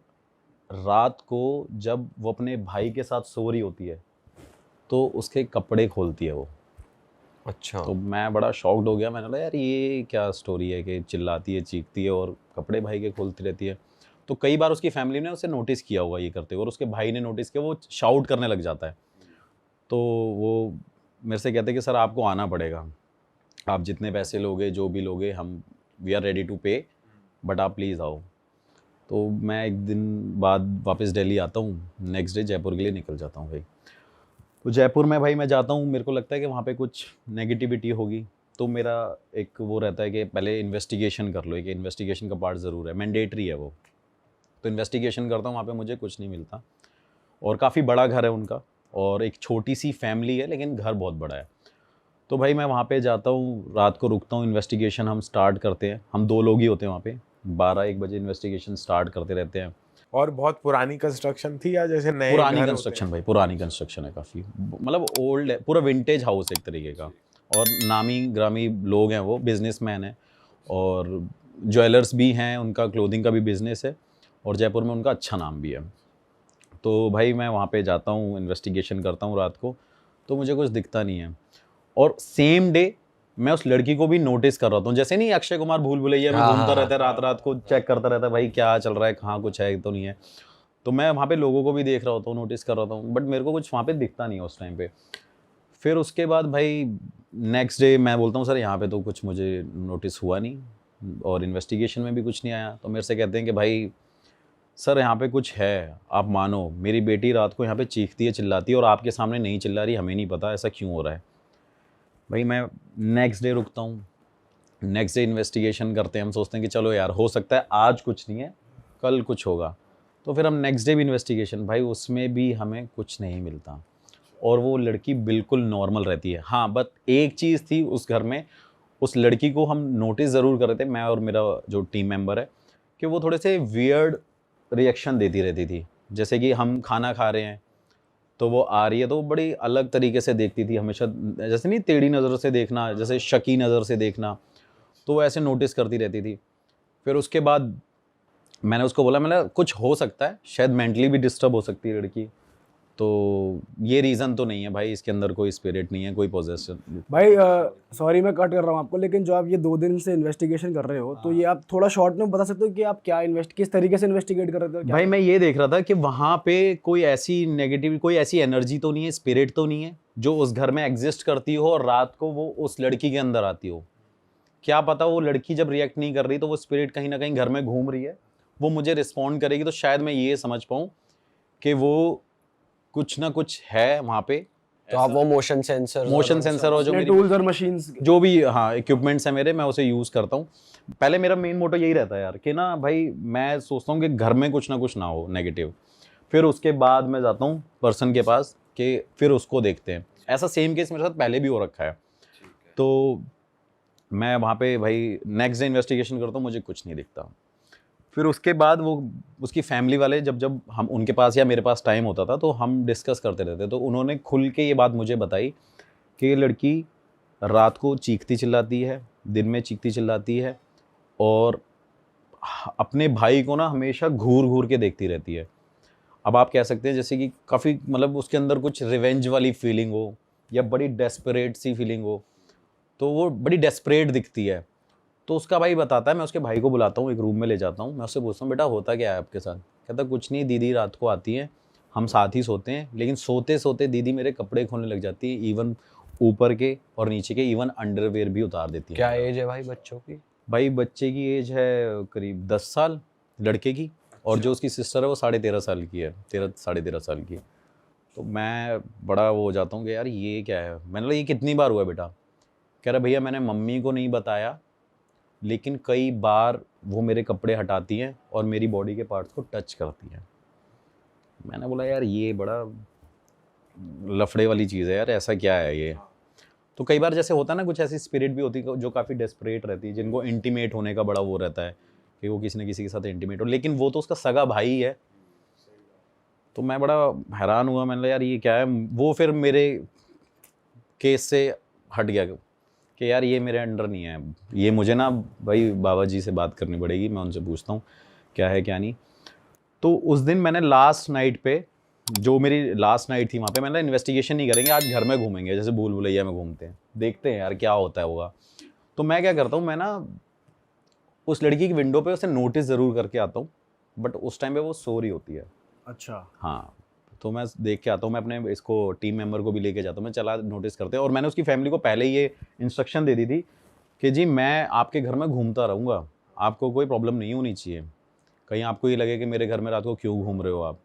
रात को जब वो अपने भाई के साथ सो रही होती है तो उसके कपड़े खोलती है वो। अच्छा। तो मैं बड़ा शॉक्ड हो गया, मैंने बोला यार ये क्या स्टोरी है कि चिल्लाती है, चीखती है और कपड़े भाई के खोलती रहती है। तो कई बार उसकी फैमिली ने उसे नोटिस किया हुआ ये करते हुए, और उसके भाई ने नोटिस किया, वो शाउट करने लग जाता है। तो वो मेरे से कहते कि सर आपको आना पड़ेगा, आप जितने पैसे लोगे, जो भी लोगे, हम वी आर रेडी टू पे, बट आप प्लीज़ आओ। तो मैं एक दिन बाद वापस दिल्ली आता हूँ, नेक्स्ट डे जयपुर के लिए निकल जाता हूँ भाई। तो जयपुर में भाई मैं जाता हूँ, मेरे को लगता है कि वहाँ पे कुछ नेगेटिविटी होगी, तो मेरा एक वो रहता है कि पहले इन्वेस्टिगेशन कर लो, एक इन्वेस्टिगेशन का पार्ट ज़रूर है, मैंडेटरी है वो। तो इन्वेस्टिगेशन करता हूँ, वहाँ पे मुझे कुछ नहीं मिलता, और काफ़ी बड़ा घर है उनका, और एक छोटी सी फैमिली है लेकिन घर बहुत बड़ा है। तो भाई मैं वहाँ पे जाता हूँ, रात को रुकता हूँ, इन्वेस्टिगेशन हम स्टार्ट करते हैं। हम 2 लोग ही होते हैं वहाँ पे, 12-1 बजे इन्वेस्टिगेशन स्टार्ट करते रहते हैं। और बहुत पुरानी कंस्ट्रक्शन थी या जैसे नए पुरानी घर कंस्ट्रक्शन भाई, पुरानी कंस्ट्रक्शन है काफ़ी, मतलब ओल्ड है, पूरा विंटेज हाउस एक तरीके का। और नामी ग्रामी लोग हैं, वो बिजनेसमैन हैं और ज्वेलर्स भी हैं, उनका क्लोथिंग का भी बिजनेस है और जयपुर में उनका अच्छा नाम भी है। तो भाई मैं वहाँ पे जाता हूँ, इन्वेस्टिगेशन करता हूँ रात को, तो मुझे कुछ दिखता नहीं है। और सेम डे मैं उस लड़की को भी नोटिस कर रहा हूँ, जैसे नहीं अक्षय कुमार भूल भुलैया में हाँ, घूमता हाँ, रहता है, रात रात को चेक करता रहता है भाई क्या चल रहा है, कहाँ कुछ है तो नहीं है। तो मैं वहाँ पे लोगों को भी देख रहा होता हूँ, नोटिस कर रहा हूँ, बट मेरे को कुछ वहाँ पे दिखता नहीं है उस टाइम पे। फिर उसके बाद भाई नेक्स्ट डे मैं बोलता हूँ सर यहाँ पे तो कुछ मुझे नोटिस हुआ नहीं और इन्वेस्टिगेशन में भी कुछ नहीं आया। तो मेरे से कहते हैं कि भाई सर यहाँ पे कुछ है, आप मानो मेरी बेटी रात को यहाँ पे चीखती है चिल्लाती है और आपके सामने नहीं चिल्ला रही, हमें नहीं पता ऐसा क्यों हो रहा है। भाई मैं नेक्स्ट डे रुकता हूँ, नेक्स्ट डे इन्वेस्टिगेशन करते हैं, हम सोचते हैं कि चलो यार हो सकता है आज कुछ नहीं है कल कुछ होगा। तो फिर हम नेक्स्ट डे भी इन्वेस्टिगेशन, भाई उसमें भी हमें कुछ नहीं मिलता और वो लड़की बिल्कुल नॉर्मल रहती है। हाँ बट एक चीज़ थी उस घर में, उस लड़की को हम नोटिस ज़रूर कर रहे थे, मैं और मेरा जो टीम मेंबर है, कि वो थोड़े से वियर्ड रिएक्शन देती रहती थी। जैसे कि हम खाना खा रहे हैं तो वो आ रही है तो वो बड़ी अलग तरीके से देखती थी हमेशा, जैसे नहीं टेढ़ी नज़र से देखना, जैसे शकी नज़र से देखना, तो वो ऐसे नोटिस करती रहती थी। फिर उसके बाद मैंने उसको बोला, मैंने कुछ हो सकता है, शायद मेंटली भी डिस्टर्ब हो सकती है लड़की, तो ये रीज़न तो नहीं है भाई, इसके अंदर कोई स्पिरिट नहीं है, कोई पोजेशन। भाई सॉरी मैं कट कर रहा हूँ आपको, लेकिन जो आप ये 2 दिन से इन्वेस्टिगेशन कर रहे हो, तो ये आप थोड़ा शॉर्ट में बता सकते हो कि आप क्या किस तरीके से इन्वेस्टिगेट कर रहे थे और क्या भाई मैं ये देख रहा था कि वहाँ पे कोई ऐसी नेगेटिव, कोई ऐसी एनर्जी तो नहीं है, स्पिरिट तो नहीं है जो उस घर में एग्जिस्ट करती हो और रात को वो उस लड़की के अंदर आती हो। क्या पता वो लड़की जब रिएक्ट नहीं कर रही तो वो स्पिरिट कहीं ना कहीं घर में घूम रही है, वो मुझे रिस्पॉन्ड करेगी, तो शायद मैं ये समझ पाऊँ कि वो कुछ ना कुछ है वहाँ पे। तो आप वो मोशन सेंसर और जो मेरी टूल्स और मशीन्स जो भी हाँ इक्विपमेंट्स है मेरे, मैं उसे यूज़ करता हूँ। पहले मेरा मेन मोटो यही रहता है यार कि ना भाई मैं सोचता हूँ कि घर में कुछ ना कुछ ना हो नेगेटिव, फिर उसके बाद मैं जाता हूँ पर्सन के पास कि फिर उसको देखते हैं। ऐसा सेम केस मेरे साथ पहले भी हो रखा है। तो मैं वहाँ पे भाई नेक्स्ट डे इन्वेस्टिगेशन करता हूँ, मुझे कुछ नहीं दिखता। फिर उसके बाद वो उसकी फैमिली वाले जब जब हम उनके पास या मेरे पास टाइम होता था तो हम डिस्कस करते रहते, तो उन्होंने खुल के ये बात मुझे बताई कि ये लड़की रात को चीखती चिल्लाती है, दिन में चीखती चिल्लाती है और अपने भाई को ना हमेशा घूर घूर के देखती रहती है। अब आप कह सकते हैं जैसे कि काफ़ी मतलब उसके अंदर कुछ रिवेंज वाली फीलिंग हो या बड़ी डेस्परेट सी फीलिंग हो, तो वो बड़ी डेस्परेट दिखती है। तो उसका भाई बताता है, मैं उसके भाई को बुलाता हूँ, एक रूम में ले जाता हूँ, मैं उससे पूछता हूँ बेटा होता क्या है आपके साथ। कहता कुछ नहीं, दीदी रात को आती है, हम साथ ही सोते हैं, लेकिन सोते सोते दीदी मेरे कपड़े खोलने लग जाती है, इवन ऊपर के और नीचे के, इवन अंडरवेयर भी उतार देती है। क्या एज है भाई बच्चों की? भाई बच्चे की एज है करीब 10 साल लड़के की, और जो उसकी सिस्टर है वो 13.5 साल की है, 13-13.5 साल की। तो मैं बड़ा वो हो जाता हूँ कि यार ये क्या है। मैंने बोला ये कितनी बार हुआ है बेटा? कह रहा भैया मैंने मम्मी को नहीं बताया, लेकिन कई बार वो मेरे कपड़े हटाती हैं और मेरी बॉडी के पार्ट्स को टच करती हैं। मैंने बोला यार ये बड़ा लफड़े वाली चीज़ है यार, ऐसा क्या है ये। तो कई बार जैसे होता है ना, कुछ ऐसी स्पिरिट भी होती है जो काफ़ी डेस्परेट रहती है, जिनको इंटीमेट होने का बड़ा वो रहता है कि वो किसी न किसी के साथ इंटीमेट हो, लेकिन वो तो उसका सगा भाई है। तो मैं बड़ा हैरान हुआ, मैंने बोला यार ये क्या है। वो फिर मेरे केस से हट गया कि यार ये मेरे अंडर नहीं है, ये मुझे ना भाई बाबा जी से बात करनी पड़ेगी, मैं उनसे पूछता हूँ क्या है क्या नहीं। तो उस दिन मैंने लास्ट नाइट पे, जो मेरी लास्ट नाइट थी वहाँ पे, मैंने इन्वेस्टिगेशन नहीं करेंगे आज, घर में घूमेंगे जैसे भूल भुलैया में घूमते हैं, देखते हैं यार क्या होता है होगा। तो मैं क्या करता हूँ, मैं ना उस लड़की की विंडो पे उसे नोटिस ज़रूर करके आता हूँ, बट उस टाइम पे वो सो रही होती है। अच्छा हाँ, तो मैं देख के आता हूँ, मैं अपने इसको टीम मेंबर को भी लेके जाता हूँ, मैं चला नोटिस करते हैं। और मैंने उसकी फैमिली को पहले ही ये इंस्ट्रक्शन दे दी थी कि जी मैं आपके घर में घूमता रहूँगा, आपको कोई प्रॉब्लम नहीं होनी चाहिए, कहीं आपको ये लगे कि मेरे घर में रात को क्यों घूम रहे हो आप,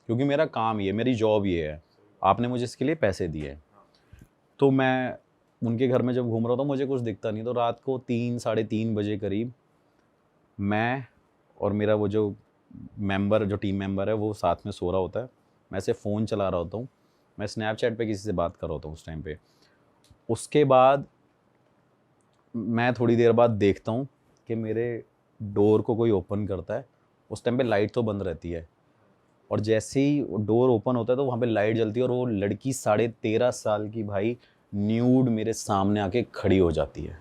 क्योंकि मेरा काम ये, मेरी जॉब ये है, आपने मुझे इसके लिए पैसे दिए। तो मैं उनके घर में जब घूम रहा था मुझे कुछ दिखता नहीं, तो रात को 3-3:30 बजे करीब मैं और मेरा वो जो टीम मेंबर है वो साथ में सो रहा होता है, मैं ऐसे फ़ोन चला रहा होता हूँ, मैं स्नैपचैट पे किसी से बात कर रहा होता हूँ उस टाइम पे। उसके बाद मैं थोड़ी देर बाद देखता हूँ कि मेरे डोर को कोई ओपन करता है। उस टाइम पे लाइट तो बंद रहती है, और जैसे ही डोर ओपन होता है तो वहाँ पे लाइट जलती है, और वो लड़की 13.5 साल की भाई न्यूड मेरे सामने आके खड़ी हो जाती है।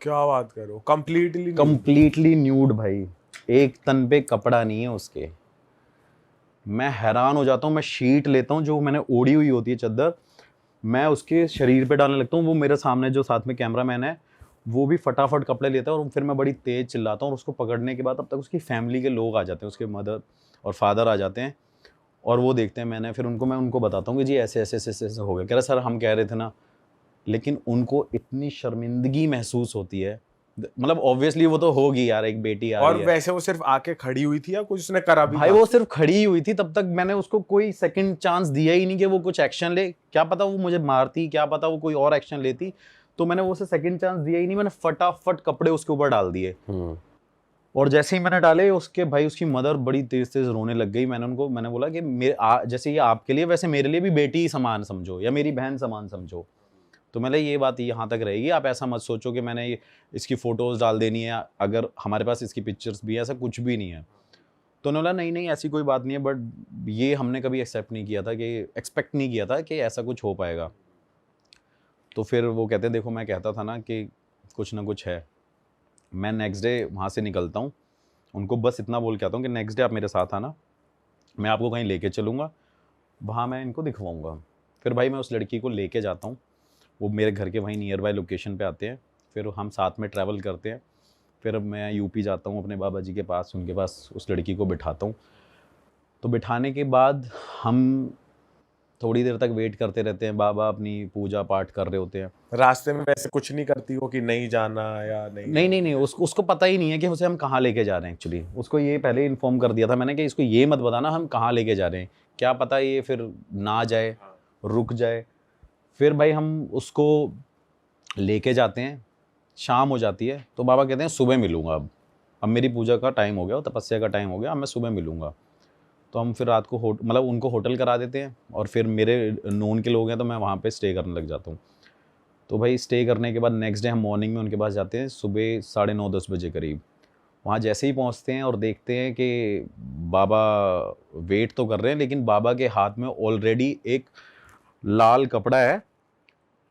क्या बात करो, कंप्लीटली कंप्लीटली न्यूड भाई, एक तन पे कपड़ा नहीं है उसके। मैं हैरान हो जाता हूँ, मैं शीट लेता हूँ जो मैंने ओढ़ी हुई होती है चादर, मैं उसके शरीर पे डालने लगता हूँ। वो मेरे सामने जो साथ में कैमरामैन है वो भी फटाफट कपड़े लेता है, और फिर मैं बड़ी तेज़ चिल्लाता हूँ, और उसको पकड़ने के बाद अब तक उसकी फैमिली के लोग आ जाते हैं, उसके मदर और फादर आ जाते हैं, और वो देखते हैं मैंने, फिर मैं उनको बताता हूँ कि जी ऐसे ऐसे ऐसे ऐसे हो गया। कह रहा सर हम कह रहे थे ना। लेकिन उनको इतनी शर्मिंदगी महसूस होती है, मतलब ऑब्वियसली वो तो होगी यार, एक बेटी आ और रही है। वैसे वो सिर्फ आके खड़ी हुई थी या कुछ उसने करा भी भाई था? वो सिर्फ खड़ी ही हुई थी, तब तक मैंने उसको कोई सेकंड चांस दिया ही नहीं कि वो कुछ एक्शन ले। क्या पता वो मुझे मारती, क्या पता वो कोई और एक्शन लेती, तो मैंने वो उसे सेकंड चांस दिया ही नहीं। मैंने फटाफट कपड़े उसके ऊपर डाल दिए, और जैसे ही मैंने डाले उसके भाई उसकी मदर बड़ी तेज तेज रोने लग गई। मैंने बोला कि जैसे ये आपके लिए वैसे मेरे लिए भी बेटी समान समझो या मेरी बहन समान समझो। तो मैंने ये बात यहाँ तक रहेगी, आप ऐसा मत सोचो कि मैंने इसकी फ़ोटोज़ डाल देनी है, अगर हमारे पास इसकी पिक्चर्स भी है, ऐसा कुछ भी नहीं है। तो उन्होंने बोला नहीं नहीं ऐसी कोई बात नहीं है, बट ये हमने कभी एक्सेप्ट नहीं किया था, कि एक्सपेक्ट नहीं किया था कि ऐसा कुछ हो पाएगा। तो फिर वो कहते हैं देखो मैं कहता था ना कि कुछ ना कुछ है। मैं नेक्स्ट डे वहाँ से निकलता हूँ, उनको बस इतना बोल के आता हूँ कि नेक्स्ट डे आप मेरे साथ आना, मैं आपको कहीं लेके चलूँगा, वहाँ मैं इनको दिखवाऊँगा। फिर भाई मैं उस लड़की को लेके जाता हूँ, वो मेरे घर के वहीं नियर बाय लोकेशन पे आते हैं, फिर हम साथ में ट्रैवल करते हैं। फिर मैं यूपी जाता हूँ अपने बाबा जी के पास, उनके पास उस लड़की को बिठाता हूँ। तो बिठाने के बाद हम थोड़ी देर तक वेट करते रहते हैं, बाबा अपनी पूजा पाठ कर रहे होते हैं। रास्ते में वैसे कुछ नहीं करती हो कि नहीं जाना या नहीं? नहीं, उसको पता ही नहीं है कि उसे हम कहाँ लेके जा रहे हैं। एक्चुअली उसको ये पहले इन्फॉर्म कर दिया था मैंने कि इसको ये मत बताना हम कहाँ लेके जा रहे हैं, क्या पता ये फिर ना जाए, रुक जाए। फिर भाई हम उसको लेके जाते हैं, शाम हो जाती है, तो बाबा कहते हैं सुबह मिलूँगा, अब मेरी पूजा का टाइम हो गया, तपस्या का टाइम हो गया, अब मैं सुबह मिलूँगा। तो हम फिर रात को मतलब उनको होटल करा देते हैं, और फिर मेरे नोन के लोग हैं तो मैं वहाँ पे स्टे करने लग जाता हूँ। तो भाई स्टे करने के बाद नेक्स्ट डे हम मॉर्निंग में उनके पास जाते हैं, सुबह 9:30-10 बजे करीब। वहाँ जैसे ही पहुँचते हैं और देखते हैं कि बाबा वेट तो कर रहे हैं, लेकिन बाबा के हाथ में ऑलरेडी एक लाल कपड़ा है,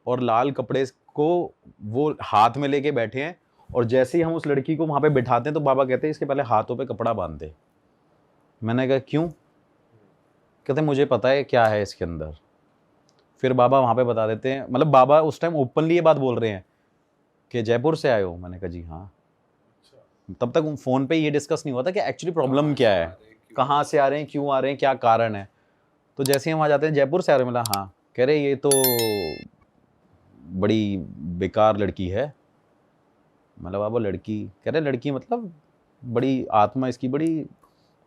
और लाल कपड़े को वो हाथ में लेके बैठे हैं। और जैसे ही हम उस लड़की को वहाँ पे बिठाते हैं तो बाबा कहते हैं इसके पहले हाथों पे कपड़ा बांध दे। मैंने कहा क्यों? कहते मुझे पता है क्या है इसके अंदर। फिर बाबा वहाँ पे बता देते हैं, मतलब बाबा उस टाइम ओपनली ये बात बोल रहे हैं कि जयपुर से आए हो। मैंने कहा जी हाँ। तब तक फ़ोन पे ये डिस्कस नहीं हुआ था कि एक्चुअली प्रॉब्लम क्या है, कहाँ से आ रहे हैं, क्यों आ रहे हैं, क्या कारण है। तो जैसे ही हम आ जाते हैं जयपुर से आ रहे हैं, मतलब हाँ। कह रहे ये तो बड़ी बेकार लड़की है। मतलब बाबा लड़की, कह रहे लड़की मतलब बड़ी आत्मा इसकी बड़ी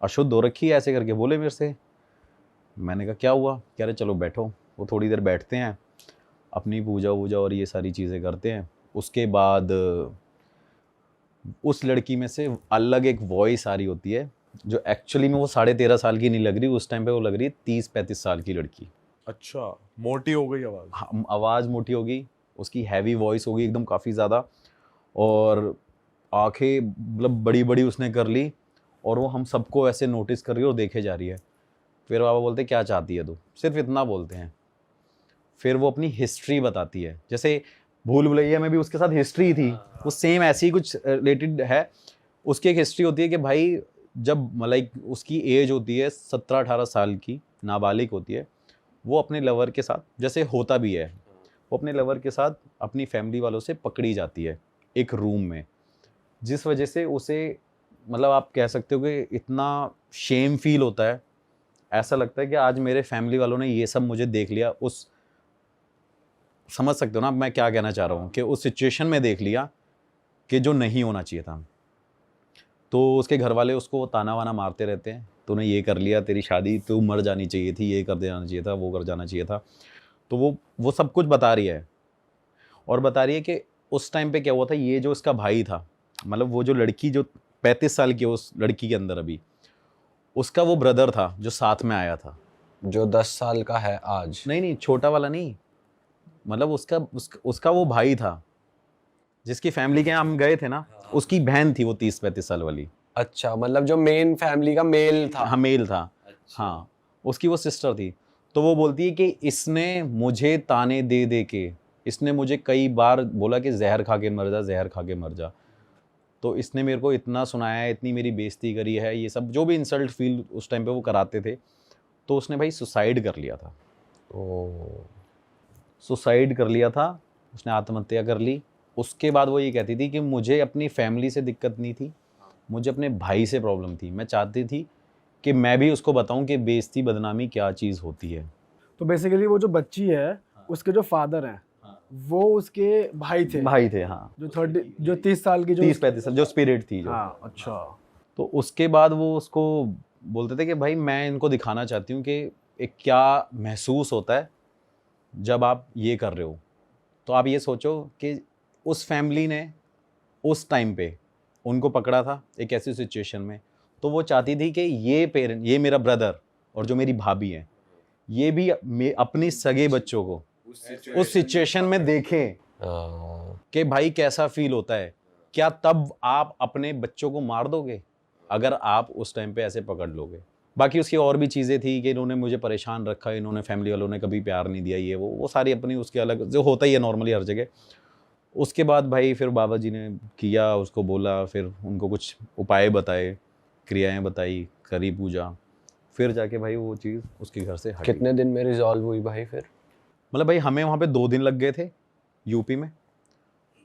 अशुद्ध हो रखी है, ऐसे करके बोले मेरे से। मैंने कहा क्या हुआ? कह रहे चलो बैठो। वो थोड़ी देर बैठते हैं, अपनी पूजा वूजा और ये सारी चीज़ें करते हैं। उसके बाद उस लड़की में से अलग एक वॉइस आ रही होती है, जो एक्चुअली में वो 13.5 साल की नहीं लग रही, उस टाइम पे वो लग रही है 30-35 साल की लड़की। अच्छा, मोटी हो गई आवाज? हाँ, आवाज़ मोटी होगी, उसकी हैवी वॉइस होगी एकदम काफ़ी ज़्यादा, और आंखें मतलब बड़ी बड़ी उसने कर ली, और वो हम सबको ऐसे नोटिस कर रही है और देखे जा रही है। फिर बाबा बोलते क्या चाहती है तू? सिर्फ इतना बोलते हैं। फिर वो अपनी हिस्ट्री बताती है, जैसे भूल भुलैया में भी उसके साथ हिस्ट्री थी, वो सेम ऐसी ही कुछ रिलेटेड है। उसकी एक हिस्ट्री होती है कि भाई जब लाइक उसकी एज होती है 17-18 साल की, नाबालिग होती है, वो अपने लवर के साथ, जैसे होता भी है, वो अपने लवर के साथ अपनी फैमिली वालों से पकड़ी जाती है एक रूम में, जिस वजह से उसे मतलब आप कह सकते हो कि इतना शेम फील होता है, ऐसा लगता है कि आज मेरे फैमिली वालों ने ये सब मुझे देख लिया। उस समझ सकते हो ना मैं क्या कहना चाह रहा हूँ, कि उस सिचुएशन में देख लिया कि जो नहीं होना चाहिए था। तो उसके घर वाले उसको ताना वाना मारते रहते हैं, तूने ये कर लिया, तेरी शादी, तू मर जानी चाहिए थी, ये कर देना चाहिए था, वो कर जाना चाहिए था। तो वो सब कुछ बता रही है, और बता रही है कि उस टाइम पे क्या हुआ था। ये जो इसका भाई था, मतलब वो जो लड़की जो 35 साल की, उस लड़की के अंदर अभी उसका वो ब्रदर था जो साथ में आया था, जो 10 साल का है आज? नहीं नहीं, छोटा वाला नहीं, मतलब उसका वो भाई था जिसकी फैमिली के यहाँ हम गए थे ना, उसकी बहन थी वो 30-35 साल वाली। अच्छा, मतलब जो मेन फैमिली का मेल था। हाँ मेल था। हाँ, उसकी वो सिस्टर थी। तो वो बोलती है कि इसने मुझे ताने दे दे के, इसने मुझे कई बार बोला कि जहर खा के मर जा, जहर खा के मर जा। तो इसने मेरे को इतना सुनाया है, इतनी मेरी बेइज्जती करी है, ये सब जो भी इंसल्ट फील उस टाइम पे वो कराते थे। तो उसने भाई सुसाइड कर लिया था। ओ, सुसाइड कर लिया था, उसने आत्महत्या कर ली। उसके बाद वो ये कहती थी कि मुझे अपनी फैमिली से दिक्कत नहीं थी, मुझे अपने भाई से प्रॉब्लम थी। मैं चाहती थी कि मैं भी उसको बताऊं कि बेइज्जती बदनामी क्या चीज़ होती है। तो बेसिकली वो जो बच्ची है उसके जो फादर हैं वो उसके भाई थे, भाई थे, हाँ, जो 30 साल की जो 30-35 साल जो स्पिरिट थी जो। हाँ अच्छा। तो उसके बाद वो उसको बोलते थे कि भाई मैं इनको दिखाना चाहती हूँ कि एक क्या महसूस होता है जब आप ये कर रहे हो। तो आप ये सोचो कि उस फैमिली ने उस टाइम पे उनको पकड़ा था एक ऐसी सिचुएशन में, तो वो चाहती थी कि ये मेरा ब्रदर और जो मेरी भाभी है, ये भी अपनी सगे बच्चों को उस सिचुएशन में देखें कि भाई कैसा फील होता है। क्या तब आप अपने बच्चों को मार दोगे अगर आप उस टाइम पे ऐसे पकड़ लोगे? बाकी उसकी और भी चीज़ें थी कि इन्होंने मुझे परेशान रखा, इन्होंने फैमिली वालों ने कभी प्यार नहीं दिया, ये वो सारी अपनी उसके अलग जो होता ही है नॉर्मली हर जगह। उसके बाद भाई फिर बाबा जी ने किया, उसको बोला, फिर उनको कुछ उपाय बताए, क्रियाएं बताई, करी पूजा, फिर जाके भाई वो चीज़ उसके घर से हटी। कितने दिन में रिजॉल्व हुई भाई फिर? मतलब भाई हमें वहाँ पे 2 दिन लग गए थे यूपी में,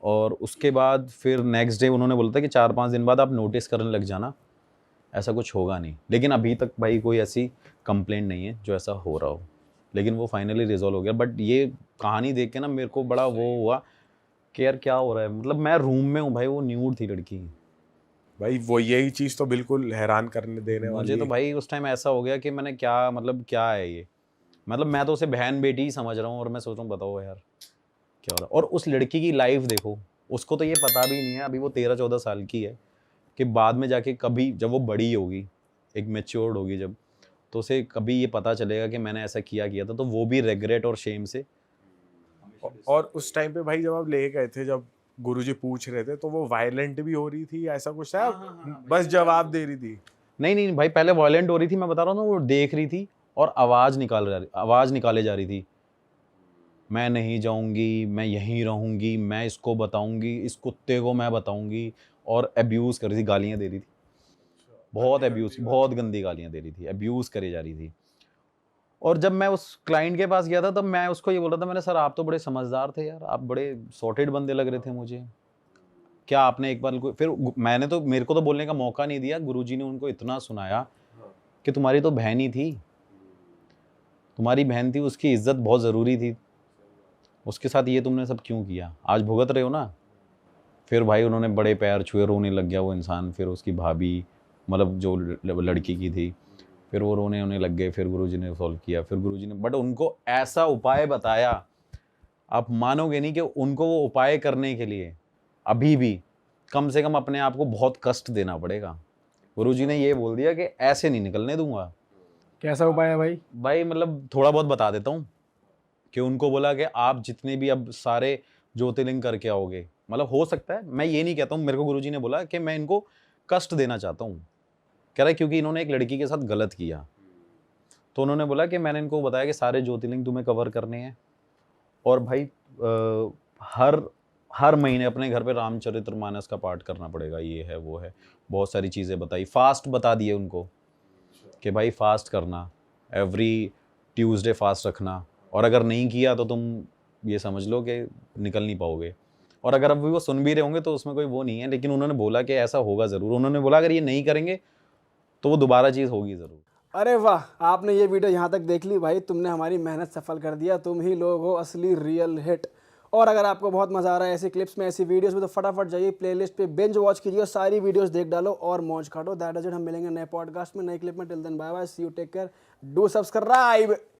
और उसके बाद फिर नेक्स्ट डे उन्होंने बोला था कि 4-5 दिन बाद आप नोटिस करने लग जाना, ऐसा कुछ होगा नहीं। लेकिन अभी तक भाई कोई ऐसी कंप्लेंट नहीं है जो ऐसा हो रहा हो, लेकिन वो फाइनली रिजॉल्व हो गया। बट ये कहानी देख के ना मेरे को बड़ा वो हुआ कि यार क्या हो रहा है, मतलब मैं रूम में हूँ भाई, वो न्यूड थी लड़की। भाई वो यही चीज तो बिल्कुल हैरान करने देने वाली मुझे तो भाई उस टाइम ऐसा हो गया कि मैंने क्या, मतलब क्या है ये, मतलब मैं तो उसे बहन बेटी ही समझ रहा हूँ, और मैं सोच रहा हूँ बताओ यार क्या हो रहा है। और उस लड़की की लाइफ देखो, उसको तो ये पता भी नहीं है, अभी वो 13-14 साल की है, कि बाद में जाके कभी जब वो बड़ी होगी, एक मैच्योर्ड होगी जब, तो उसे कभी ये पता चलेगा कि मैंने ऐसा किया था, तो वो भी रेग्रेट और शेम से। और उस टाइम पे भाई जब आप ले गए थे, जब गुरुजी पूछ रहे थे, तो वो वायलेंट भी हो रही थी, ऐसा कुछ था? बस जवाब दे रही थी? नहीं नहीं भाई, पहले वायलेंट हो रही थी, मैं बता रहा हूँ ना, वो देख रही थी और आवाज़ निकाले जा रही थी, मैं नहीं जाऊंगी, मैं यहीं रहूंगी, मैं इसको बताऊंगी, इस कुत्ते को मैं बताऊंगी, और अब्यूज़ कर रही थी, गालियाँ दे रही थी, बहुत अब्यूज़, बहुत गंदी गालियाँ दे रही थी, अब्यूज़ करे जा रही थी। और जब मैं उस क्लाइंट के पास गया था, तब मैं उसको ये बोल रहा था, मैंने सर आप तो बड़े समझदार थे यार, आप बड़े सॉर्टेड बंदे लग रहे थे मुझे, क्या आपने एक बार फिर मैंने तो, मेरे को तो बोलने का मौका नहीं दिया, गुरुजी ने उनको इतना सुनाया कि तुम्हारी तो बहन ही थी, तुम्हारी बहन थी, उसकी इज्जत बहुत ज़रूरी थी, उसके साथ ये तुमने सब क्यों किया, आज भुगत रहे हो ना। फिर भाई उन्होंने बड़े पैर छुए, रोने लग गया वो इंसान, फिर उसकी भाभी, मतलब जो लड़की की थी, फिर वो रोने लग गए, फिर गुरुजी ने सॉल्व किया, फिर गुरुजी ने, बट उनको ऐसा उपाय बताया, आप मानोगे नहीं कि उनको वो उपाय करने के लिए अभी भी कम से कम अपने आप को बहुत कष्ट देना पड़ेगा। गुरुजी ने ये बोल दिया कि ऐसे नहीं निकलने दूंगा। कैसा उपाय है भाई? भाई मतलब थोड़ा बहुत बता देता हूँ, कि उनको बोला कि आप जितने भी अब सारे ज्योतिर्लिंग करके आओगे, मतलब हो सकता है, मैं ये नहीं कहता हूँ, मेरे को गुरुजी ने बोला कि मैं इनको कष्ट देना चाहता हूँ, कह रहा है क्योंकि इन्होंने एक लड़की के साथ गलत किया, तो उन्होंने बोला कि मैंने इनको बताया कि सारे ज्योतिर्लिंग तुम्हें कवर करने हैं, और भाई हर महीने अपने घर पे रामचरितमानस का पाठ करना पड़ेगा, ये है वो है, बहुत सारी चीज़ें बताई, फास्ट बता दिए उनको कि भाई फास्ट करना, एवरी ट्यूसडे फास्ट रखना, और अगर नहीं किया तो तुम ये समझ लो कि निकल नहीं पाओगे। और अगर अब वो सुन भी रहे होंगे तो उसमें कोई वो नहीं है, लेकिन उन्होंने बोला कि ऐसा होगा ज़रूर, उन्होंने बोला अगर ये नहीं करेंगे तो वो दोबारा चीज़ होगी ज़रूर। अरे वाह, आपने ये वीडियो यहाँ तक देख ली भाई, तुमने हमारी मेहनत सफल कर दिया, तुम ही लोग हो असली रियल हिट। और अगर आपको बहुत मज़ा आ रहा है ऐसी क्लिप्स में, ऐसी वीडियोस में, तो फटाफट जाइए प्लेलिस्ट पे बिंज वॉच कीजिए, सारी वीडियोस देख डालो और मौज काटो। दैट इज इट, हम मिलेंगे नए पॉडकास्ट में, नई क्लिप में। Till then bye bye, see you, take care, do subscribe.